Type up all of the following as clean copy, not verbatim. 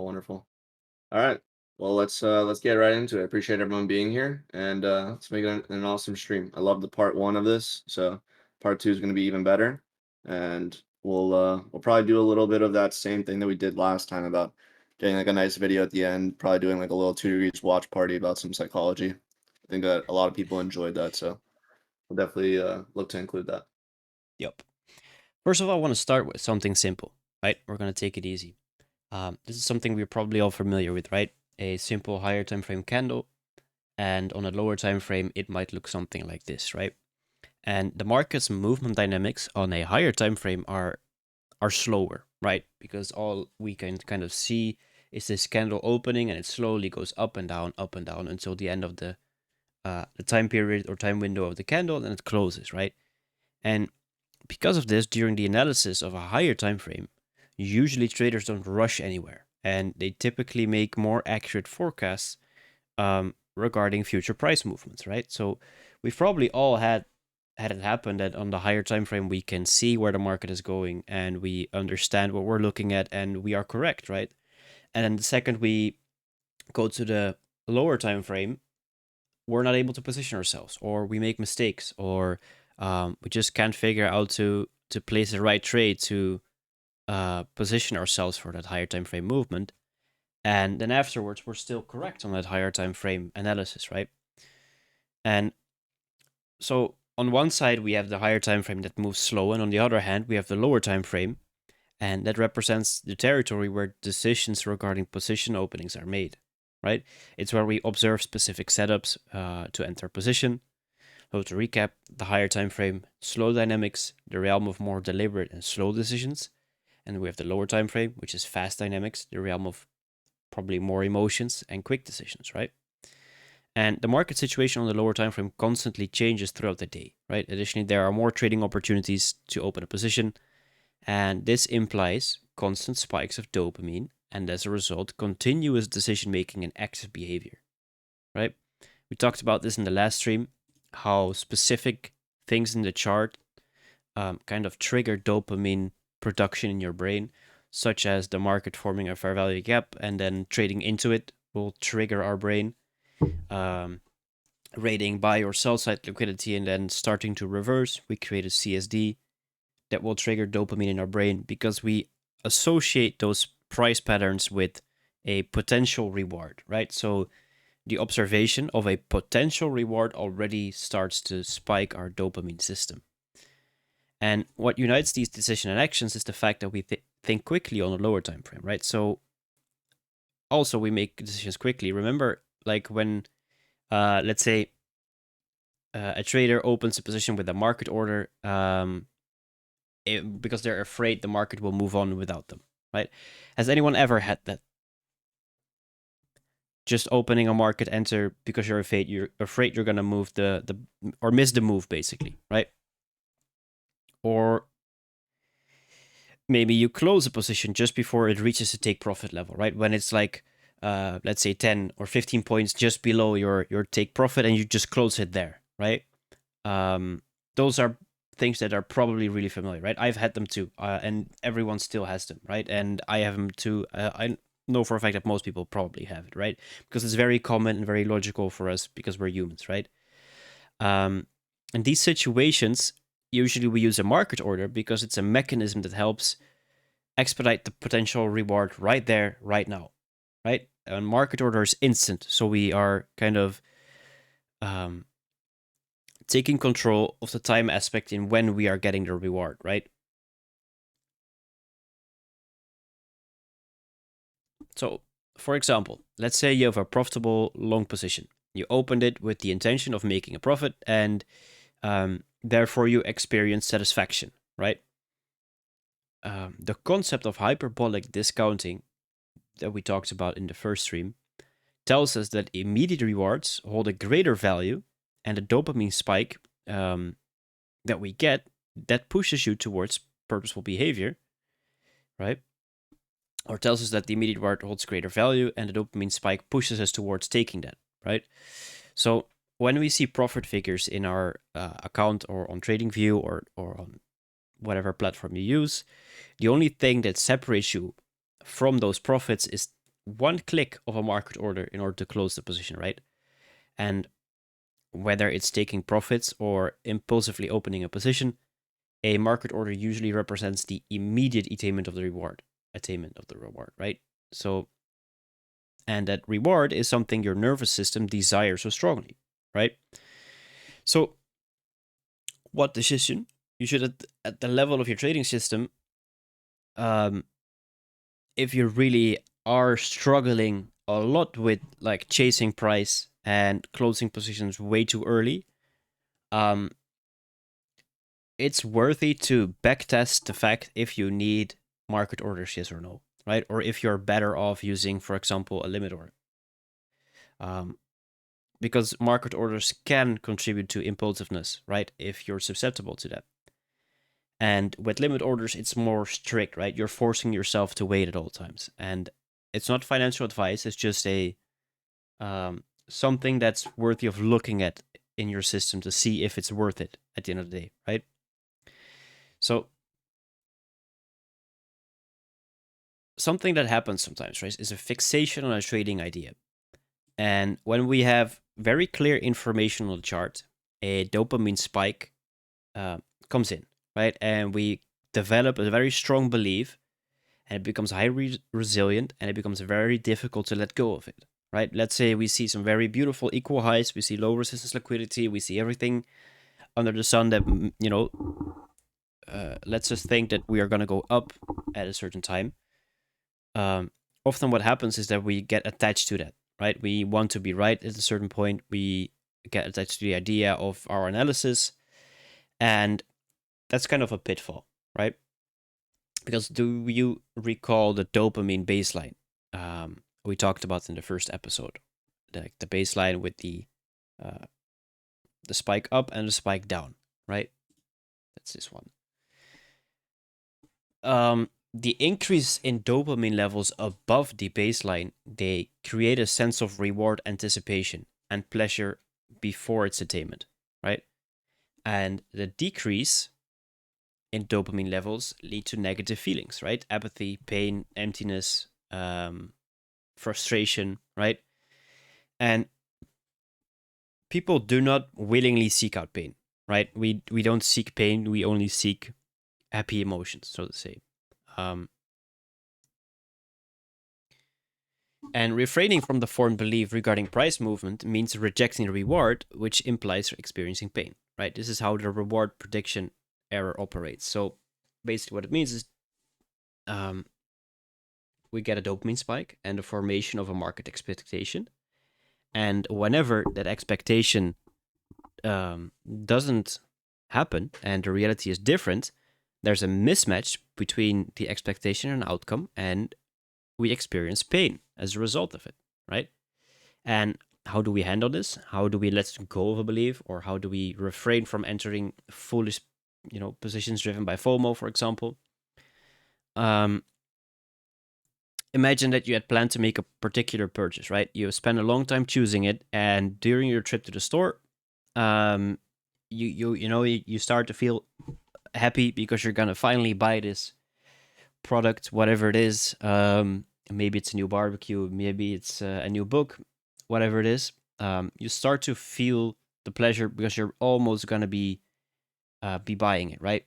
Wonderful. All right. Well, let's get right into it. I appreciate everyone being here, and let's make it an awesome stream. I love the part one of this, so part two is going to be even better, and we'll probably do a little bit of that same thing that we did last time about getting like a nice video at the end. Probably doing like a little 2 degrees watch party about some psychology. I think that a lot of people enjoyed that, so we'll definitely look to include that. Yep. First of all, I want to start with something simple, right? We're going to take it easy. This is something we're probably all familiar with, right? A simple higher time frame candle, and on a lower time frame, it might look something like this, right? And the market's movement dynamics on a higher time frame are slower, right? Because all we can kind of see is this candle opening, and it slowly goes up and down until the end of the time period or time window of the candle, and it closes, right? And because of this, during the analysis of a higher time frame, usually traders don't rush anywhere, and they typically make more accurate forecasts regarding future price movements, right? So we've probably all had it happen that on the higher time frame we can see where the market is going and we understand what we're looking at and we are correct, right? And then the second we go to the lower time frame, we're not able to position ourselves, or we make mistakes, or we just can't figure out to place the right trade to position ourselves for that higher time frame movement. And then afterwards, we're still correct on that higher time frame analysis, right? And so on one side, we have the higher time frame that moves slow, and on the other hand, we have the lower time frame, and that represents the territory where decisions regarding position openings are made, right? It's where we observe specific setups to enter position. So to recap, the higher time frame, slow dynamics, the realm of more deliberate and slow decisions. And we have the lower time frame, which is fast dynamics, the realm of probably more emotions and quick decisions, right? And the market situation on the lower time frame constantly changes throughout the day, right? Additionally, there are more trading opportunities to open a position, and this implies constant spikes of dopamine, and as a result, continuous decision making and active behavior, right? We talked about this in the last stream, how specific things in the chart kind of trigger dopamine production in your brain, such as the market forming a fair value gap and then trading into it will trigger our brain, um, rating buy or sell side liquidity, and then starting to reverse. We create a CSD that will trigger dopamine in our brain because we associate those price patterns with a potential reward, right? So the observation of a potential reward already starts to spike our dopamine system. And what unites these decision and actions is the fact that we think quickly on a lower time frame, right? So also we make decisions quickly. Remember, like when, let's say, a trader opens a position with a market order because they're afraid the market will move on without them, right? Has anyone ever had that? Just opening a market enter because you're afraid you're gonna move the or miss the move, basically, right? Or maybe you close a position just before it reaches the take profit level, right? When it's like, let's say 10 or 15 points just below your take profit, and you just close it there, right? Those are things that are probably really familiar, right? I've had them too, and everyone still has them, right? And I have them too. I know for a fact that most people probably have it, right? Because it's very common and very logical for us because we're humans, right? Um, in these situations, usually we use a market order because it's a mechanism that helps expedite the potential reward right there, right now, right? And market order is instant, so we are kind of um, taking control of the time aspect in when we are getting the reward, right? So, for example, let's say you have a profitable long position. You opened it with the intention of making a profit, and therefore you experience satisfaction, right? The concept of hyperbolic discounting that we talked about in the first stream tells us that immediate rewards hold a greater value, and the dopamine spike that we get that pushes you towards purposeful behavior, right? Or tells us that the immediate reward holds greater value, and the dopamine spike pushes us towards taking that, right? So when we see profit figures in our account or on TradingView or on whatever platform you use, the only thing that separates you from those profits is one click of a market order in order to close the position, right? And whether it's taking profits or impulsively opening a position, a market order usually represents the immediate attainment of the reward, right? So, and that reward is something your nervous system desires so strongly, right? So, what decision you should at the level of your trading system, if you really are struggling a lot with like chasing price and closing positions way too early, it's worthy to backtest the fact if you need market orders, yes or no, right? Or if you're better off using, for example, a limit order. Because market orders can contribute to impulsiveness, right? If you're susceptible to that. And with limit orders, it's more strict, right? You're forcing yourself to wait at all times. And it's not financial advice, it's just a something that's worthy of looking at in your system to see if it's worth it at the end of the day, right? So something that happens sometimes, right, is a fixation on a trading idea. And when we have very clear information on the chart, a dopamine spike comes in, right? And we develop a very strong belief, and it becomes highly resilient, and it becomes very difficult to let go of it, right? Let's say we see some very beautiful equal highs, we see low resistance liquidity, we see everything under the sun that, let's just think that we are going to go up at a certain time. Often what happens is that we get attached to that, right? We want to be right at a certain point. We get attached to the idea of our analysis, and that's kind of a pitfall, right? Because do you recall the dopamine baseline? We talked about in the first episode, the baseline with the spike up and the spike down, right? That's this one. The increase in dopamine levels above the baseline, they create a sense of reward anticipation and pleasure before its attainment, right? And the decrease in dopamine levels lead to negative feelings, right? Apathy, pain, emptiness, frustration, right? And people do not willingly seek out pain, right? We don't seek pain, we only seek happy emotions, so to say. And refraining from the formed belief regarding price movement means rejecting the reward, which implies experiencing pain, right? This is how the reward prediction error operates. So basically what it means is we get a dopamine spike and the formation of a market expectation. And whenever that expectation doesn't happen and the reality is different, there's a mismatch between the expectation and outcome, and we experience pain as a result of it, right? And how do we handle this? How do we let go of a belief, or how do we refrain from entering foolish, positions driven by FOMO, for example? Imagine that you had planned to make a particular purchase, right? You spent a long time choosing it, and during your trip to the store, you start to feel happy because you're gonna finally buy this product, whatever it is. Maybe it's a new barbecue, maybe it's a new book, whatever it is. You start to feel the pleasure because you're almost gonna be buying it, right?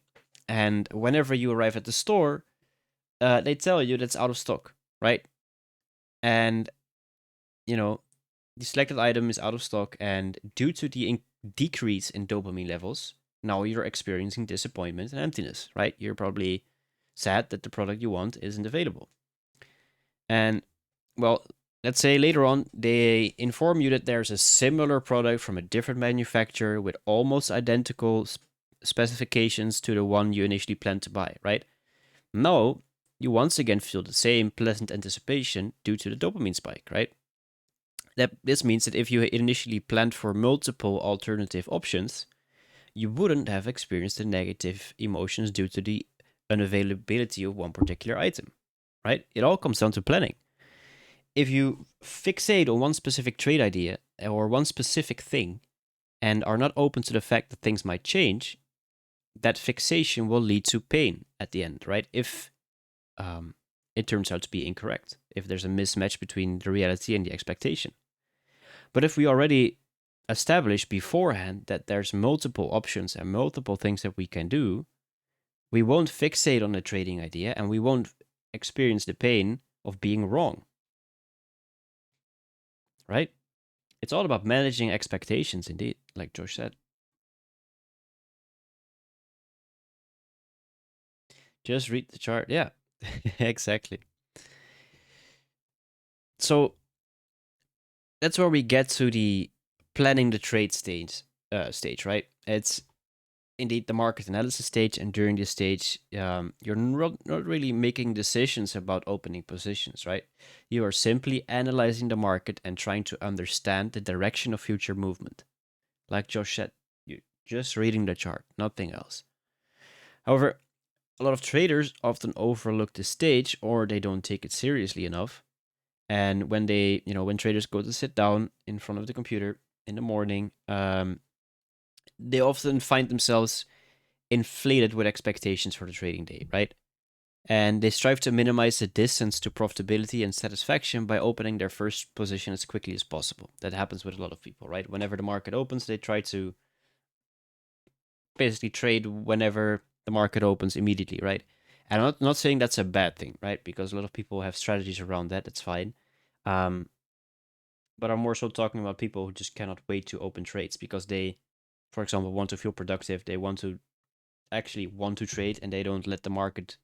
And whenever you arrive at the store, they tell you that's out of stock, right? And the selected item is out of stock, and due to the decrease in dopamine levels, now you're experiencing disappointment and emptiness, right? You're probably sad that the product you want isn't available. And well, let's say later on they inform you that there's a similar product from a different manufacturer with almost identical specifications to the one you initially planned to buy, right? Now, you once again feel the same pleasant anticipation due to the dopamine spike, right? This means that if you initially planned for multiple alternative options, you wouldn't have experienced the negative emotions due to the unavailability of one particular item, right? It all comes down to planning. If you fixate on one specific trade idea or one specific thing and are not open to the fact that things might change, that fixation will lead to pain at the end, right? If it turns out to be incorrect. if there's a mismatch between the reality and the expectation. But if we already establish beforehand that there's multiple options and multiple things that we can do, we won't fixate on the trading idea and we won't experience the pain of being wrong. Right? It's all about managing expectations, indeed, like Josh said. Just read the chart. Yeah, exactly. So that's where we get to the planning the trade stage, right? It's indeed the market analysis stage, and during this stage, you're not really making decisions about opening positions, right? You are simply analyzing the market and trying to understand the direction of future movement. Like Josh said, you're just reading the chart, nothing else. However, a lot of traders often overlook this stage or they don't take it seriously enough. And when when traders go to sit down in front of the computer in the morning, they often find themselves inflated with expectations for the trading day, right? And they strive to minimize the distance to profitability and satisfaction by opening their first position as quickly as possible. That happens with a lot of people, right? Whenever the market opens, they try to basically trade whenever the market opens immediately, right? And I'm not saying that's a bad thing, right? Because a lot of people have strategies around that. That's fine. But I'm more so talking about people who just cannot wait to open trades because they, for example, want to feel productive. They want to actually want to trade and they don't let the market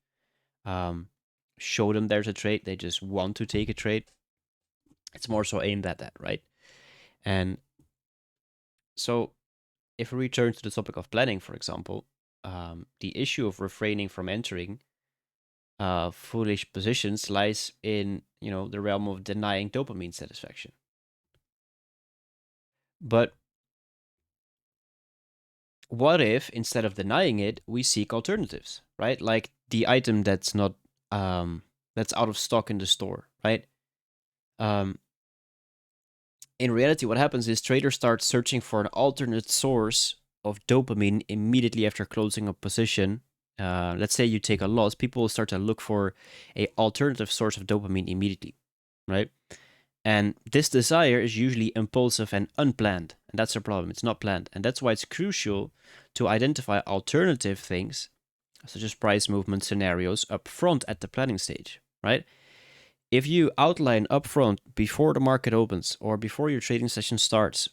show them there's a trade. They just want to take a trade. It's more so aimed at that, right? And so if we return to the topic of planning, for example, the issue of refraining from entering foolish positions lies in the realm of denying dopamine satisfaction. But what if instead of denying it, we seek alternatives, right? Like the item that's not that's out of stock in the store, right? Um, in reality, what happens is traders start searching for an alternate source of dopamine immediately after closing a position. Let's say you take a loss, people will start to look for a alternative source of dopamine immediately, right? And this desire is usually impulsive and unplanned. And that's the problem. It's not planned. And that's why it's crucial to identify alternative things, such as price movement scenarios, up front at the planning stage, right? If you outline up front before the market opens or before your trading session starts,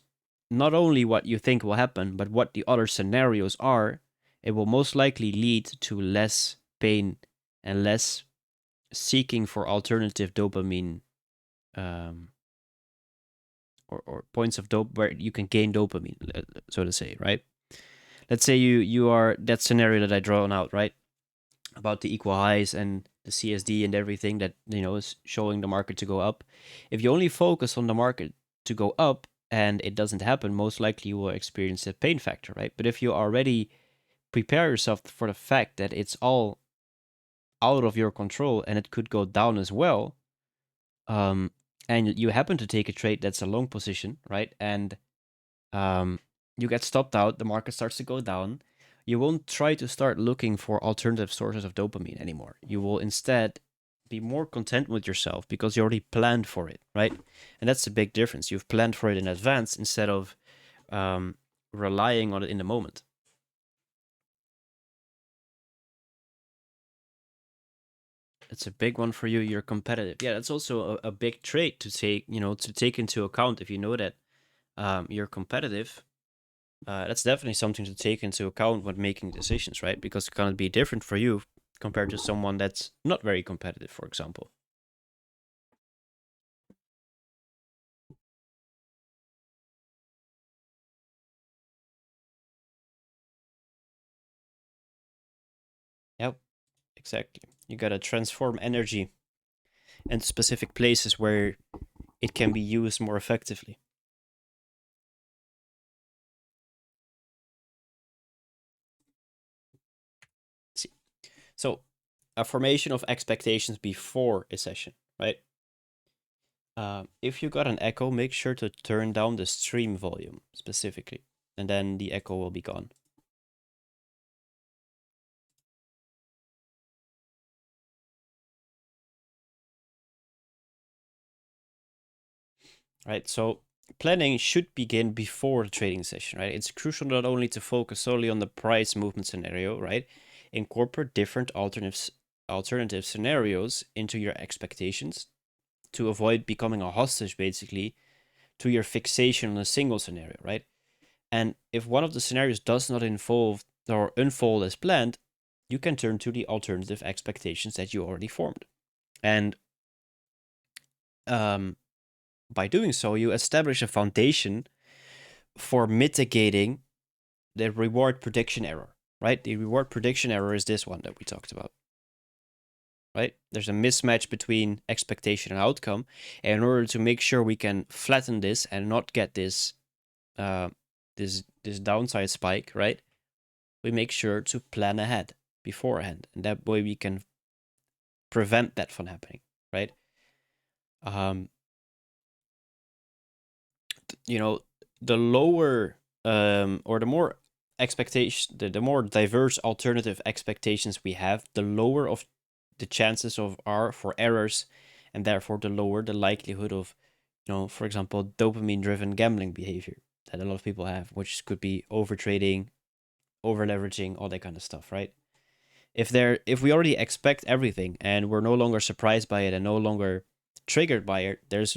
not only what you think will happen, but what the other scenarios are, it will most likely lead to less pain and less seeking for alternative dopamine um, or points of dope where you can gain dopamine, so to say, right? Let's say you are that scenario that I drawn out, right? About the equal highs and the CSD and everything that is showing the market to go up. If you only focus on the market to go up and it doesn't happen, most likely you will experience a pain factor, right? But if you already prepare yourself for the fact that it's all out of your control and it could go down as well, and you happen to take a trade that's a long position, right? And you get stopped out, the market starts to go down. You won't try to start looking for alternative sources of dopamine anymore. You will instead be more content with yourself because you already planned for it, right? And that's the big difference. You've planned for it in advance instead of relying on it in the moment. It's a big one for you. You're competitive. Yeah, that's also a big trait to take into account. If you know that you're competitive, that's definitely something to take into account when making decisions, right? Because it's gonna be different for you compared to someone that's not very competitive, for example. Yep, exactly. You gotta transform energy into specific places where it can be used more effectively. See, so a formation of expectations before a session, right? If you got an echo, make sure to turn down the stream volume specifically, and then the echo will be gone. right? So planning should begin before the trading session, right? It's crucial not only to focus solely on the price movement scenario, right? Incorporate different alternative scenarios into your expectations to avoid becoming a hostage, basically, to your fixation on a single scenario, right? And if one of the scenarios does not involve or unfold as planned, you can turn to the alternative expectations that you already formed. And by doing so, you establish a foundation for mitigating the reward prediction error, right? The reward prediction error is this one that we talked about, right? There's a mismatch between expectation and outcome. And in order to make sure we can flatten this and not get this this downside spike, right? We make sure to plan ahead beforehand, and that way we can prevent that from happening, right? Um, you know, the lower or the more expectation, the more diverse alternative expectations we have, the lower of the chances of are for errors, and therefore the lower the likelihood of, for example, dopamine-driven gambling behavior that a lot of people have, which could be over trading, over leveraging, all that kind of stuff, right? If we already expect everything and we're no longer surprised by it and no longer triggered by it, there's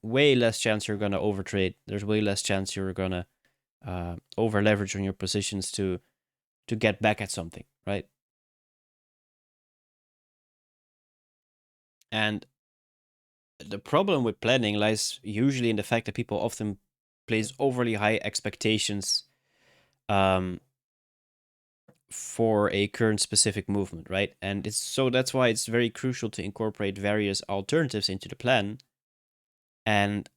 way less chance you're gonna overtrade. There's way less chance you're gonna over leverage on your positions to get back at something, right? And the problem with planning lies usually in the fact that people often place overly high expectations um, for a current specific movement, right? And that's why it's very crucial to incorporate various alternatives into the plan. And,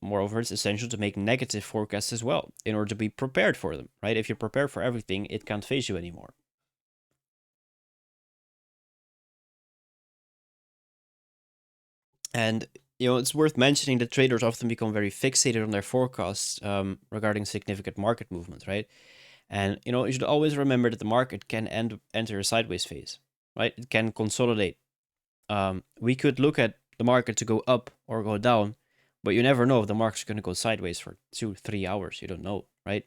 moreover, it's essential to make negative forecasts as well in order to be prepared for them, right? If you're prepared for everything, it can't phase you anymore. And, it's worth mentioning that traders often become very fixated on their forecasts regarding significant market movements, right? And, you should always remember that the market can enter a sideways phase, right? It can consolidate. We could look at the market to go up or go down, but you never know if the market's going to go sideways for 2-3 hours. You don't know, right?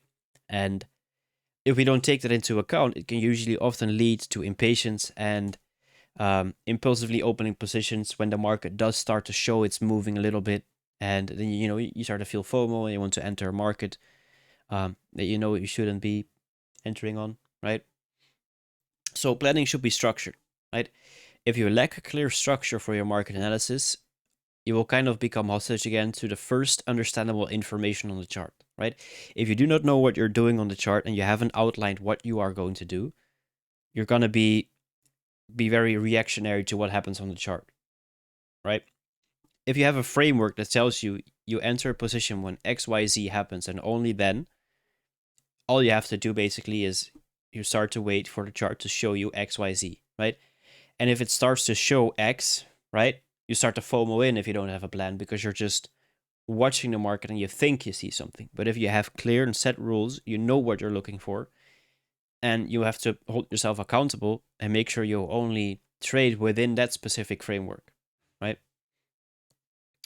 And if we don't take that into account, it can usually often lead to impatience and impulsively opening positions when the market does start to show it's moving a little bit. And then, you start to feel FOMO and you want to enter a market that you shouldn't be entering on, right? So planning should be structured, right? If you lack a clear structure for your market analysis, you will kind of become hostage again to the first understandable information on the chart, right? If you do not know what you're doing on the chart and you haven't outlined what you are going to do, you're going to be very reactionary to what happens on the chart, right? If you have a framework that tells you you enter a position when XYZ happens and only then, all you have to do basically is you start to wait for the chart to show you XYZ, right? And if it starts to show X, right, you start to FOMO in if you don't have a plan because you're just watching the market and you think you see something. But if you have clear and set rules, you know what you're looking for, and you have to hold yourself accountable and make sure you only trade within that specific framework, right?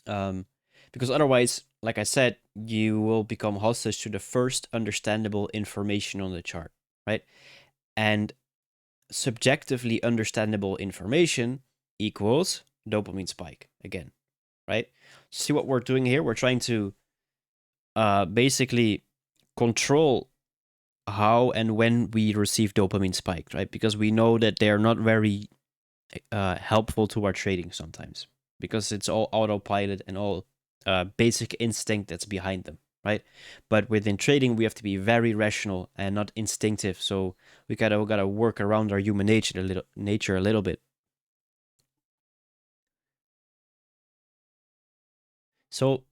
Because otherwise, like I said, you will become hostage to the first understandable information on the chart, right? And subjectively understandable information equals dopamine spike again, right? See what we're doing here? We're trying to basically control how and when we receive dopamine spikes, right? Because we know that they are not very helpful to our trading sometimes because it's all autopilot and all basic instinct that's behind them, right? But within trading, we have to be very rational and not instinctive. So we gotta work around our human nature a little bit. So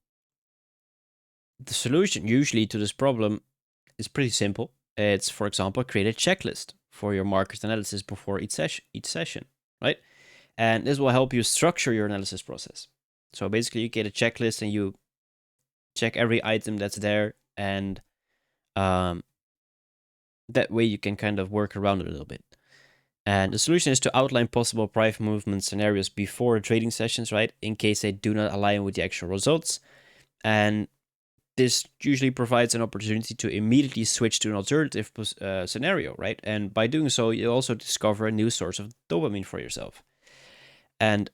the solution usually to this problem is pretty simple. It's, for example, create a checklist for your market analysis before each session, right? And this will help you structure your analysis process. So basically, you get a checklist and you check every item that's there, and that way you can kind of work around it a little bit. And the solution is to outline possible price movement scenarios before trading sessions, right? In case they do not align with the actual results. And this usually provides an opportunity to immediately switch to an alternative scenario, right? And by doing so, you also discover a new source of dopamine for yourself. And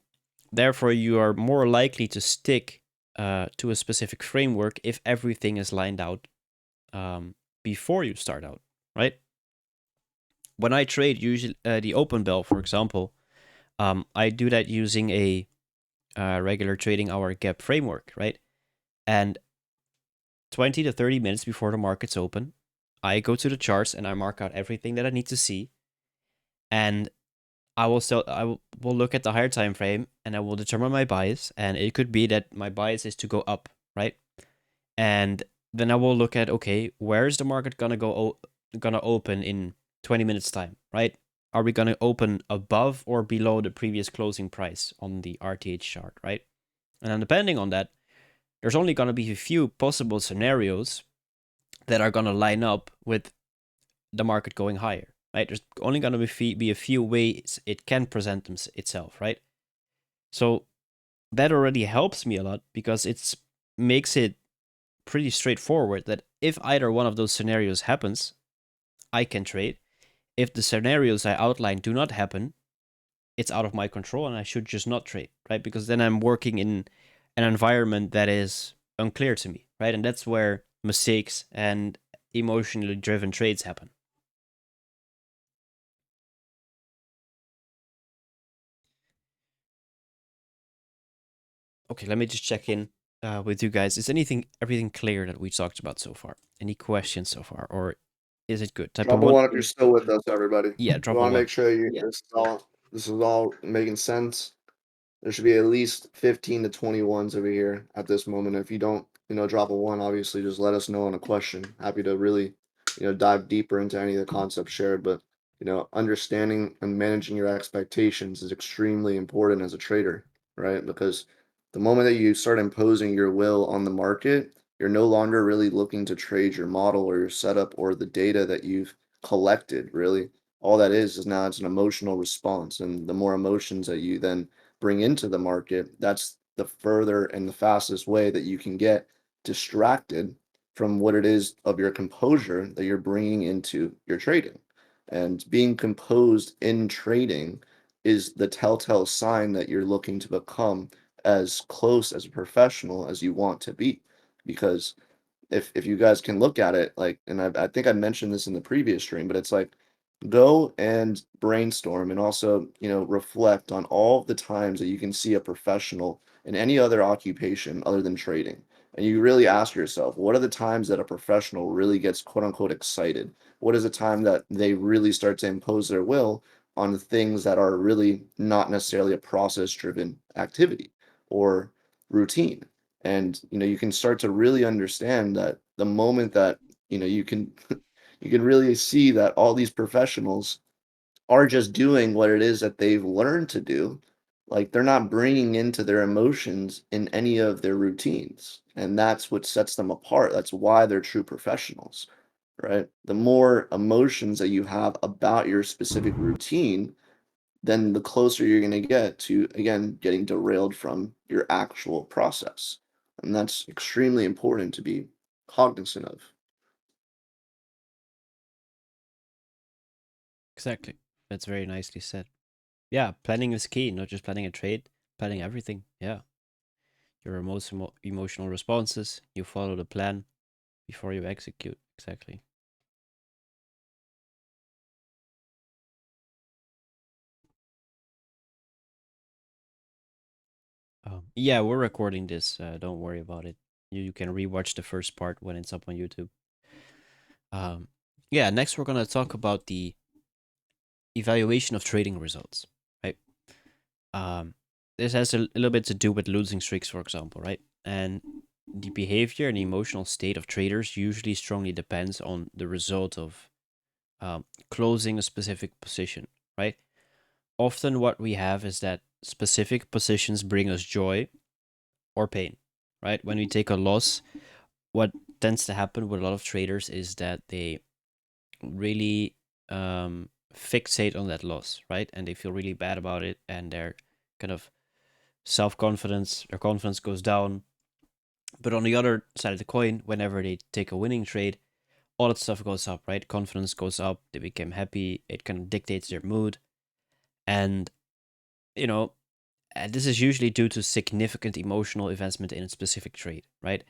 therefore, you are more likely to stick to a specific framework if everything is lined out before you start out, right? When I trade, usually the open bell, for example, I do that using a regular trading hour gap framework, right? And 20 to 30 minutes before the markets open, I go to the charts and I mark out everything that I need to see. And I will look at the higher time frame and I will determine my bias. And it could be that my bias is to go up, right? And then I will look at, okay, where is the market gonna open in 20 minutes time, right? Are we gonna open above or below the previous closing price on the RTH chart, right? And then depending on that, there's only gonna be a few possible scenarios that are gonna line up with the market going higher, right? There's only gonna be a few ways it can present itself, right? So that already helps me a lot because it makes it pretty straightforward that if either one of those scenarios happens, I can trade. If the scenarios I outlined do not happen, it's out of my control and I should just not trade, right? Because then I'm working in an environment that is unclear to me, right? And that's where mistakes and emotionally driven trades happen. Okay, let me just check in with you guys. Is everything clear that we talked about so far? Any questions so far, or is it good? Type of Drop a one. one if you're still with us, everybody. Yeah, We drop a want to one. make sure this is all making sense. There should be at least 15 to 20 ones over here at this moment. If you don't, drop a one, obviously just let us know on a question. Happy to really, dive deeper into any of the concepts shared. But, understanding and managing your expectations is extremely important as a trader, right? Because the moment that you start imposing your will on the market, you're no longer really looking to trade your model or your setup or the data that you've collected, really. All that is now it's an emotional response. And the more emotions that you then bring into the market, that's the further and the fastest way that you can get distracted from what it is of your composure that you're bringing into your trading. And being composed in trading is the telltale sign that you're looking to become as close as a professional as you want to be. Because if you guys can look at it, like, and I think I mentioned this in the previous stream, but it's like go and brainstorm and also, reflect on all the times that you can see a professional in any other occupation other than trading. And you really ask yourself, what are the times that a professional really gets quote unquote excited? What is the time that they really start to impose their will on things that are really not necessarily a process driven activity or routine? And you can start to really understand that the moment that you can you can really see that all these professionals are just doing what it is that they've learned to do. Like they're not bringing into their emotions in any of their routines. And that's what sets them apart. That's why they're true professionals, right? The more emotions that you have about your specific routine, then the closer you're going to get to, again, getting derailed from your actual process. And that's extremely important to be cognizant of. Exactly. That's very nicely said. Yeah, planning is key, not just planning a trade, planning everything. Yeah. Your emotional responses, you follow the plan before you execute. Exactly. Yeah, we're recording this. Don't worry about it. You can rewatch the first part when it's up on YouTube. Um, yeah, next we're going to talk about the evaluation of trading results, right? Um, this has a little bit to do with losing streaks, for example, right? And the behavior and emotional state of traders usually strongly depends on the result of closing a specific position, right? Often, what we have is that specific positions bring us joy or pain, right? When we take a loss, what tends to happen with a lot of traders is that they really fixate on that loss, right? And they feel really bad about it, and their kind of their confidence goes down. But on the other side of the coin, whenever they take a winning trade, all that stuff goes up, right? Confidence goes up, they become happy, it kind of dictates their mood. And, you know, this is usually due to significant emotional investment in a specific trade, right?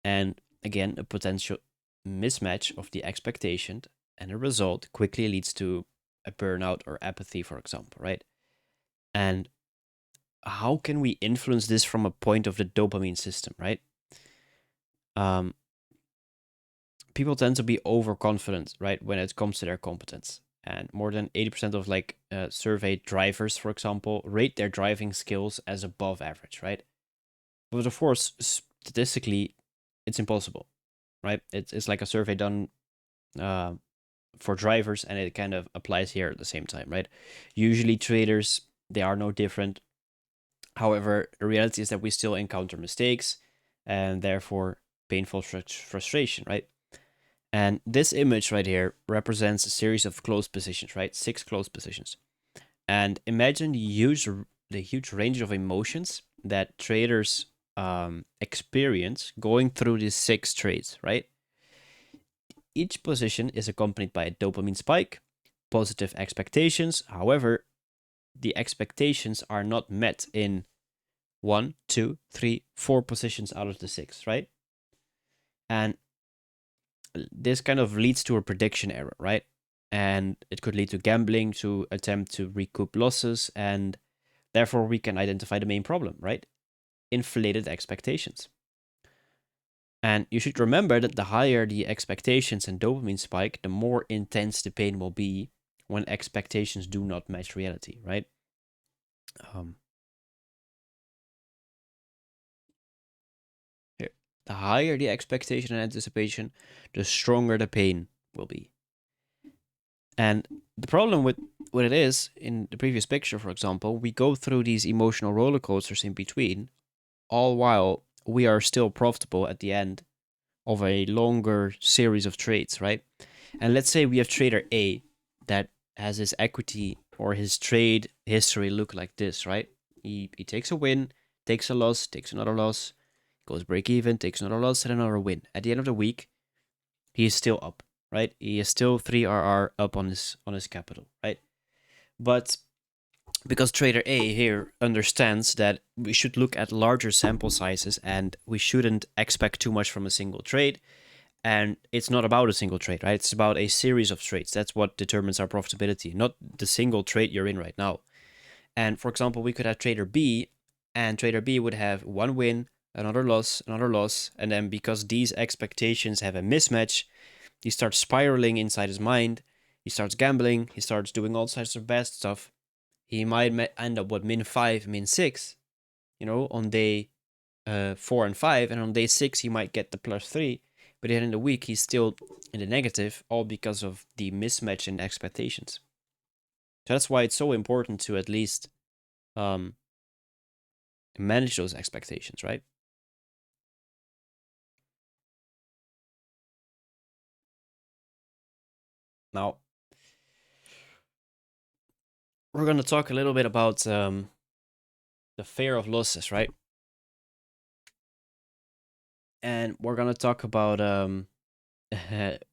And again, a potential mismatch of the expectation and a result quickly leads to a burnout or apathy, for example, right? And how can we influence this from a point of the dopamine system, right? Um, People tend to be overconfident, right, when it comes to their competence. And more than 80% of surveyed drivers, for example, rate their driving skills as above average, right? But of course, statistically, it's impossible, right? It's like a survey done uh, for drivers, and it kind of applies here at the same time, right? Usually, traders, they are no different. However, the reality is that we still encounter mistakes and therefore painful frustration, right? And this image right here represents a series of closed positions, right? 6 closed positions. And imagine the huge range of emotions that traders experience going through these 6 trades, right? Each position is accompanied by a dopamine spike, positive expectations. However, the expectations are not met in 1, 2, 3, 4 positions out of the 6, right? And this kind of leads to a prediction error, right? And it could lead to gambling, to attempt to recoup losses, and therefore we can identify the main problem, right? Inflated expectations. And you should remember that the higher the expectations and dopamine spike, the more intense the pain will be when expectations do not match reality, right? Um, Here. The higher the expectation and anticipation, the stronger the pain will be. And the problem with what it is in the previous picture, for example, we go through these emotional roller coasters in between, all while we are still profitable at the end of a longer series of trades, right? And let's say we have trader A that has his equity or his trade history look like this, right? He takes a win, takes a loss, takes another loss, goes break even, takes another loss, and another win. At the end of the week, he is still up, right? He is still 3 RR up on his capital, right? But because trader A here understands that we should look at larger sample sizes and we shouldn't expect too much from a single trade. And it's not about a single trade, right? It's about a series of trades. That's what determines our profitability, not the single trade you're in right now. And for example, we could have trader B, and trader B would have one win, another loss, and then because these expectations have a mismatch, he starts spiraling inside his mind. He starts gambling. He starts doing all sorts of bad stuff. He might end up with min 5, min 6, on day 4 and 5. And on day 6, he might get the plus 3. But then in the week, he's still in the negative, all because of the mismatch in expectations. So that's why it's so important to at least manage those expectations, right? Now, we're going to talk a little bit about the fear of losses, right? And we're going to talk about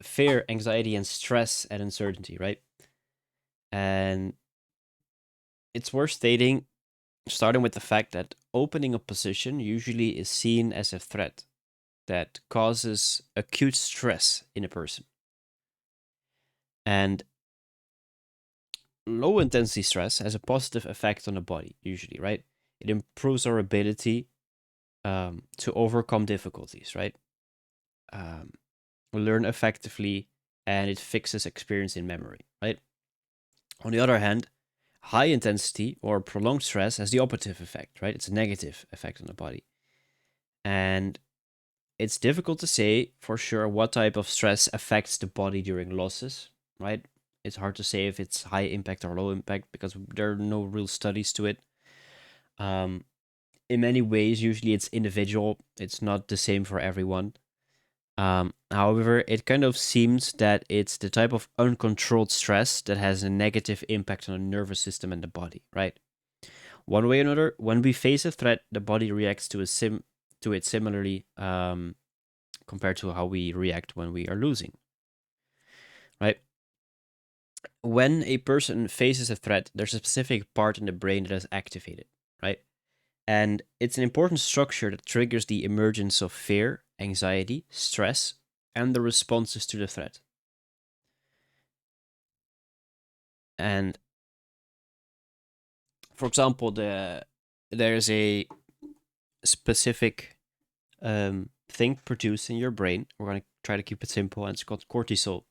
fear, anxiety, and stress and uncertainty, right? And it's worth stating, starting with the fact that opening a position usually is seen as a threat that causes acute stress in a person. And low intensity stress has a positive effect on the body, usually, right? It improves our ability to overcome difficulties, right? Learn effectively, and it fixes experience in memory, right? On the other hand, high intensity or prolonged stress has the opposite effect, right? It's a negative effect on the body. And it's difficult to say for sure what type of stress affects the body during losses, right? It's hard to say if it's high impact or low impact because there are no real studies to it. In many ways, usually it's individual, it's not the same for everyone. However, it kind of seems that it's the type of uncontrolled stress that has a negative impact on the nervous system and the body, right? One way or another, when we face a threat, the body reacts to to it similarly compared to how we react when we are losing, right? When a person faces a threat, there's a specific part in the brain that is activated, right? And it's an important structure that triggers the emergence of fear, anxiety, stress, and the responses to the threat. And for example, there's a specific thing produced in your brain. We're going to try to keep it simple, and it's called cortisol.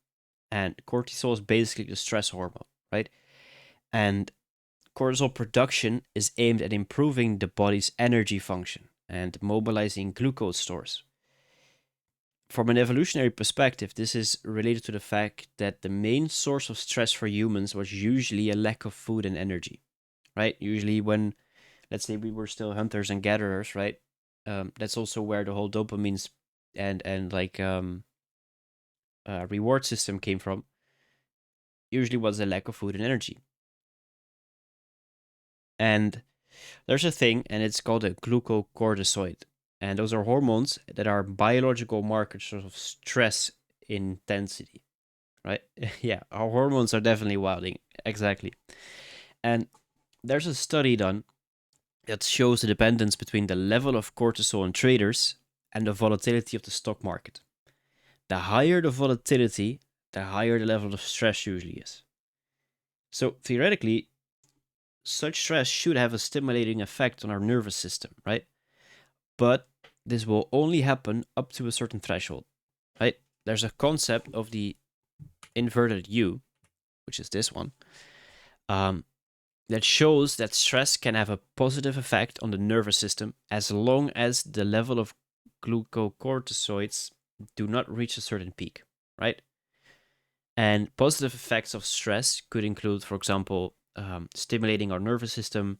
And cortisol is basically the stress hormone, right? And cortisol production is aimed at improving the body's energy function and mobilizing glucose stores. From an evolutionary perspective, this is related to the fact that the main source of stress for humans was usually a lack of food and energy, right? Usually, when, let's say, we were still hunters and gatherers, right? That's also where the whole dopamine and like reward system came from. Usually, was a lack of food and energy. And there's a thing, and it's called a glucocorticoid. And those are hormones that are biological markers of stress intensity, right? Yeah, our hormones are definitely wilding. Exactly. And there's a study done that shows the dependence between the level of cortisol in traders and the volatility of the stock market. The higher the volatility, the higher the level of stress usually is. So theoretically, such stress should have a stimulating effect on our nervous system, right? But this will only happen up to a certain threshold, right? There's a concept of the inverted U, which is this one, that shows that stress can have a positive effect on the nervous system as long as the level of glucocorticoids do not reach a certain peak, right? And positive effects of stress could include, for example, stimulating our nervous system,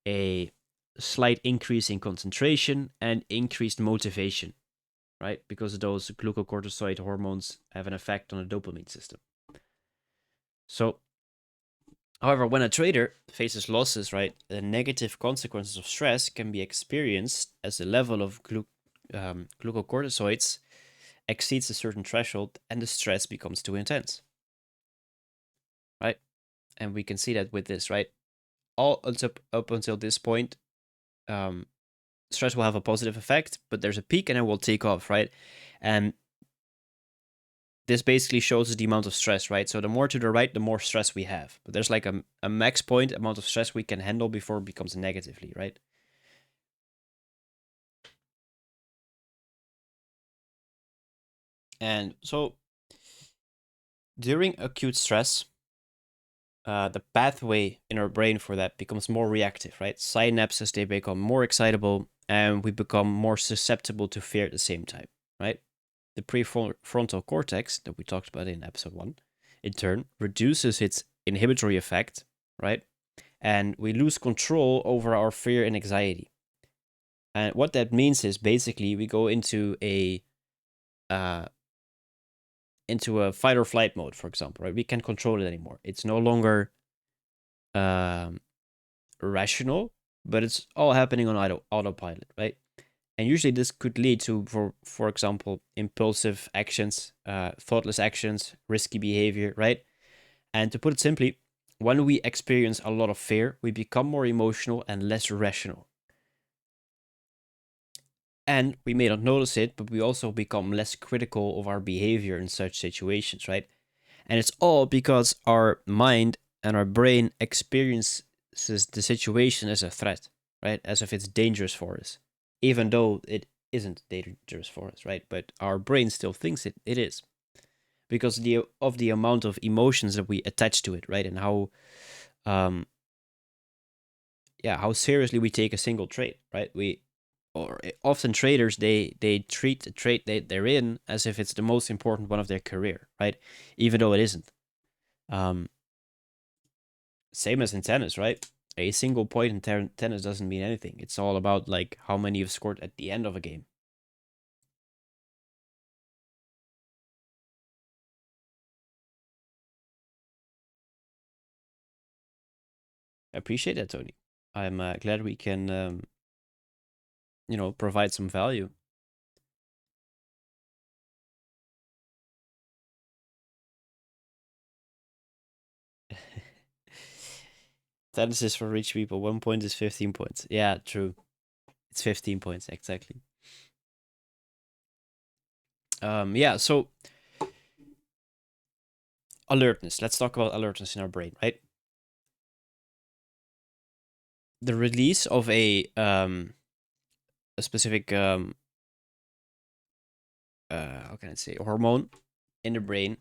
a slight increase in concentration, and increased motivation, right? Because those glucocorticoid hormones have an effect on the dopamine system. So, however, when a trader faces losses, right, the negative consequences of stress can be experienced as the level of glucocorticoids exceeds a certain threshold and the stress becomes too intense, right? And we can see that with this, right? All up until this point, stress will have a positive effect, but there's a peak and it will take off, right? And this basically shows the amount of stress, right? So the more to the right, the more stress we have. But there's like a max point amount of stress we can handle before it becomes negatively, right? And so during acute stress, the pathway in our brain for that becomes more reactive, right? Synapses, they become more excitable and we become more susceptible to fear at the same time, right? The prefrontal cortex that we talked about in episode 1, in turn, reduces its inhibitory effect, right? And we lose control over our fear and anxiety. And what that means is basically we go into a fight or flight mode, for example, right? We can't control it anymore. It's no longer rational, but it's all happening on autopilot, right? And usually this could lead to, for example, impulsive actions, thoughtless actions, risky behavior, right? And to put it simply, when we experience a lot of fear, we become more emotional and less rational. And we may not notice it, but we also become less critical of our behavior in such situations, right? And it's all because our mind and our brain experiences the situation as a threat, right? As if it's dangerous for us, even though it isn't dangerous for us, right? But our brain still thinks it is because of the amount of emotions that we attach to it, right? And how seriously we take a single trade, right? Often traders they treat the trade they're in as if it's the most important one of their career, right? Even though it isn't. Same as in tennis, right? A single point in tennis doesn't mean anything. It's all about like how many you've scored at the end of a game. I appreciate that, Tony. I'm glad we can provide some value. Tennis is for rich people. 1 point is 15 points. Yeah, true. It's 15 points, exactly. Yeah, so alertness. Let's talk about alertness in our brain, right? The release of a specific how can I say, hormone in the brain.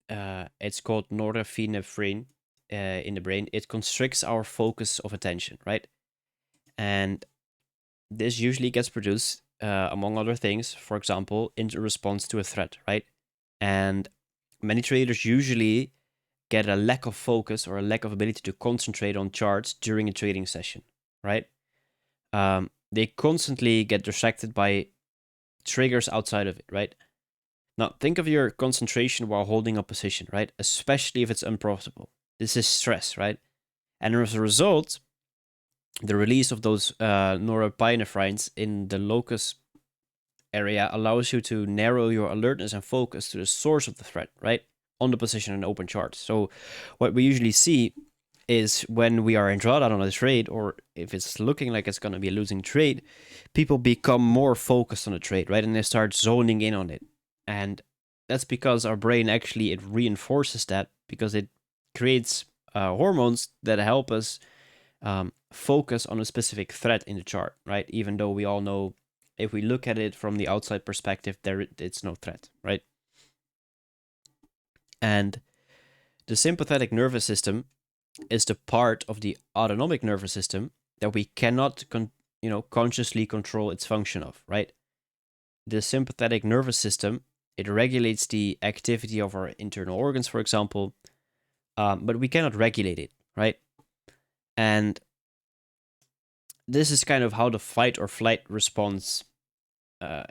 It's called norepinephrine in the brain. It constricts our focus of attention, right? And this usually gets produced, among other things, for example, in response to a threat, right? And many traders usually get a lack of focus or a lack of ability to concentrate on charts during a trading session, right? They constantly get distracted by triggers outside of it, right? Now, think of your concentration while holding a position, right? Especially if it's unprofitable. This is stress, right? And as a result, the release of those norepinephrines in the locus area allows you to narrow your alertness and focus to the source of the threat, right? On the position in open charts. So, what we usually see is when we are in drawdown on a trade, or if it's looking like it's going to be a losing trade, people become more focused on the trade, right? And they start zoning in on it. And that's because our brain actually, it reinforces that because it creates hormones that help us focus on a specific threat in the chart, right? Even though we all know if we look at it from the outside perspective, it's no threat, right? And the sympathetic nervous system is the part of the autonomic nervous system that we cannot consciously control its function of, right? The sympathetic nervous system, it regulates the activity of our internal organs, for example, but we cannot regulate it, right? And this is kind of how the fight or flight response.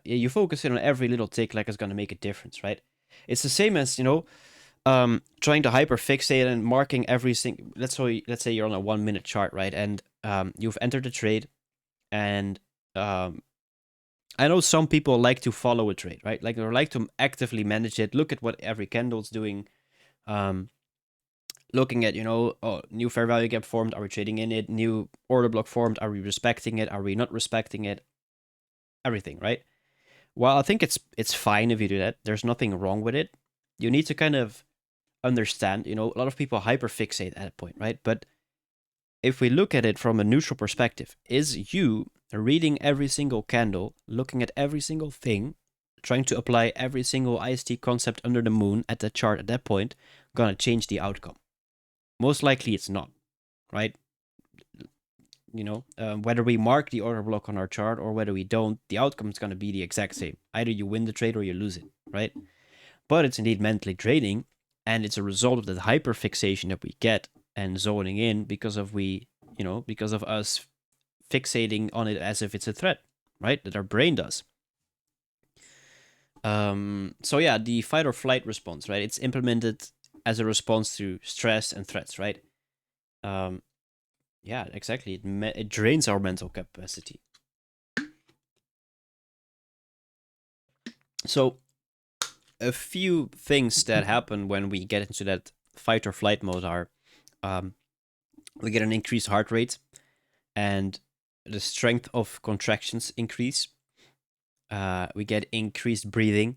You focus in on every little tick like it's going to make a difference, right? It's the same as trying to hyperfixate and marking every single. Let's say you're on a 1 minute chart, right? And you've entered a trade, and I know some people like to follow a trade, right? Like they like to actively manage it, look at what every candle's doing, looking at new fair value gap formed, are we trading in it? New order block formed, are we respecting it? Are we not respecting it? Everything, right? Well, I think it's fine if you do that. There's nothing wrong with it. You need to kind of understand, a lot of people hyperfixate at a point, right? But if we look at it from a neutral perspective, is you reading every single candle, looking at every single thing, trying to apply every single IST concept under the moon at that chart at that point, gonna change the outcome? Most likely it's not, right? Whether we mark the order block on our chart or whether we don't, the outcome is gonna be the exact same. Either you win the trade or you lose it, right? But it's indeed mentally draining, and it's a result of the hyperfixation that we get and zoning in because of us fixating on it as if it's a threat, right? That our brain does. So yeah, the fight or flight response, right? It's implemented as a response to stress and threats, right? Yeah, exactly. It drains our mental capacity. So a few things that happen when we get into that fight or flight mode are we get an increased heart rate and the strength of contractions increase. We get increased breathing.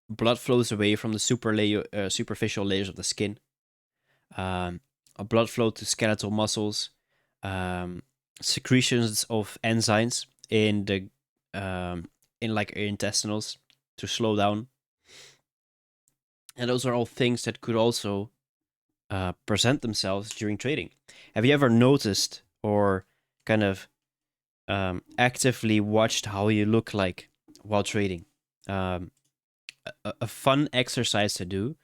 Blood flows away from the superficial layers of the skin. A blood flow to skeletal muscles. Secretions of enzymes in the in like our intestinals to slow down. And those are all things that could also present themselves during trading. Have you ever noticed or kind of actively watched how you look like while trading? A fun exercise to do